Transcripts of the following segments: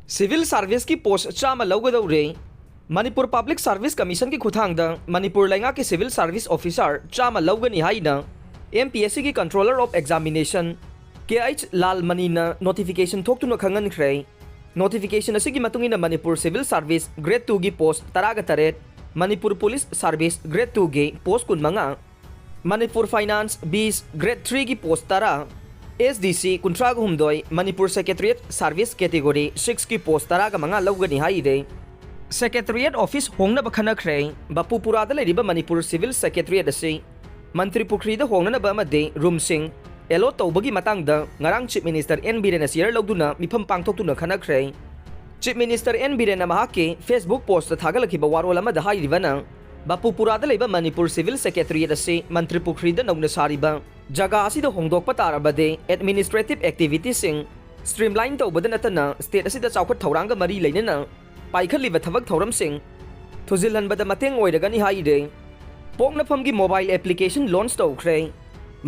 civil service की post चामा लौगदौरे मणिपुर पब्लिक सर्विस कमीशन की खुथांग मणिपुर लेंगा के सिविल सर्विस ऑफिसर चामा लौगनी हाइना MPSC की controller of examination KH Lal Mani notification थोक्तुना खंगनख्रे नोटिफिकेशन असिगी मतुंगिना मणिपुर सिविल सर्विस ग्रेड 2 की पोस्ट तरागा तरेट मणिपुर पुलिस सर्विस ग्रेड 2 के पोस्ट कुनमंगा मणिपुर फाइनेंस 20 ग्रेड 3 की पोस्ट तरा SDC कुंट्राग हुमदोय मणिपुर सेक्रेटरिएट सर्विस कैटेगरी 6 की पोस्ट तरागा मंगा लौगनी हाइदे सेक्रेटरिएट ऑफिस होंगनब खनख्रे बापूपुरादा लेरिबा मणिपुर सिविल सेक्रेटरिएट असी मंत्री पुखरीदा होंगनब अमदे रूम सिंह एलो तौबगी मतंगदा ngarang chief minister N Biren सियर लौदुना मिफम पांगथोक्तुना खनख्रे चीफ मिनिस्टर N Biren महाके फेसबुक पोस्ट थागलखिबा वारोल अमदा हाइरिबना बापूपुरादा लेबा मणिपुर सिविल सेक्रेटरिएट असी मंत्री पुखरीदा नौना सारिबा जगह असिदा होंगदोकपा तारबदे एडमिनिस्ट्रेटिव एक्टिविटीसिंग स्ट्रीमलाइन तौबदा नतना स्टेट असिदा चाउखट थौरांगा मरी लेनना पाइखलिबा थबक थौरमसिंग थुजिलहनबदा मतेंग ओइरगनी हाइदे पोकनाफम की मोबाइल एप्लीकेशन लॉन्च तौख्रे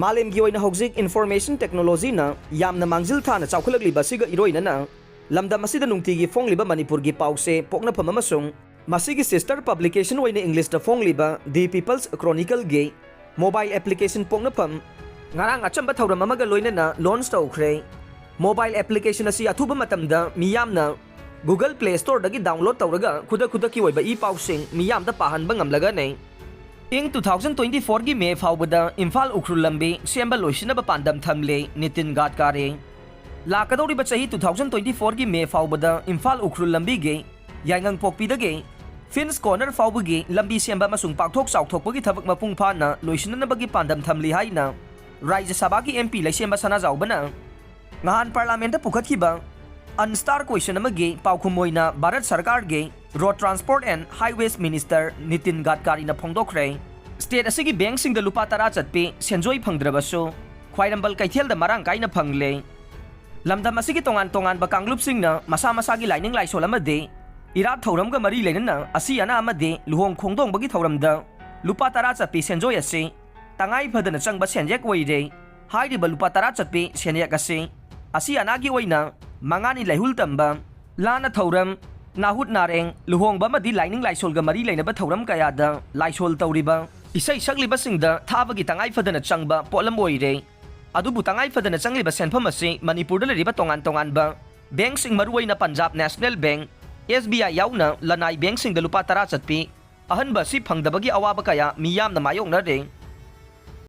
मालेम की ओइना हौजिक इन्फॉर्मेशन टेक्नोलॉजी ना यामना मांगजिल थाना चाउखलगलिबा सिगा इरोइनना लमदम असिदा नुंगतिगी फोंगलिबा मणिपुर की पाउसे पोकनाफम अमसुंग मसिगी सिस्टर पब्लिकेशन ओइना इंग्लिश दा फोंगलिबा दी पीपल्स क्रॉनिकल गे मोबाइल एप्लीकेशन पोकनाफम ngarang achamba thauram amaga loinana launch taukhre mobile application asi athuba matamda miyamna Google Play Store dagi download tawraga khuda ki oiba e-pausing miyamda pahanba ngamlaga nei ing 2024 gi May faubada Imphal Ukhrul lambi semba loisinaba pandam thamle Nitin Gadkari lakadori ba chahi 2024 gi May faubada Imphal Ukhrul lambi ge yangang pokpi dage Fins Corner faubagi lambi semba masung pakthok chauthokpagi thabak mapung phana loisinanabagi pandam thamli haina Raja Sabha की MP लेसेम Basna जाऊबना ngahan parliament da pukhathiba unstar question amage paukhummoina Bharat Sarkar ge road transport and highways minister Nitin Gadkari na phongdokre state asigi bank sing da lupa tara chatpe senjoi phangdrabasu khwairambal kaithel da marang kaina phangle lamdam asigi tongan ba kanglup sing na masa masa gi lining laisol amade ira thoram ga mari lenana asi ana amade luhong khongdong bagi thoram da lupa tara chatpe senjoi ase tangai phadana changba senjek oire hairiba lupa tara chatpe senyak ase asi anagi oina mangani laihul tamba lana thoram nahut nareng luhongba madi lining laisol ga mari leinaba thoram kaya da laisol tawriba isai sakliba singda thabagi tangai phadana changba polam oire adubu tangai phadana changliba senpham ase manipur da leriba tongan ba bank sing maruoina Punjab National Bank SBI yauna lanai bank sing da lupa tara chatpe ahanba si phangdabagi awaba kaya miyam na mayong na re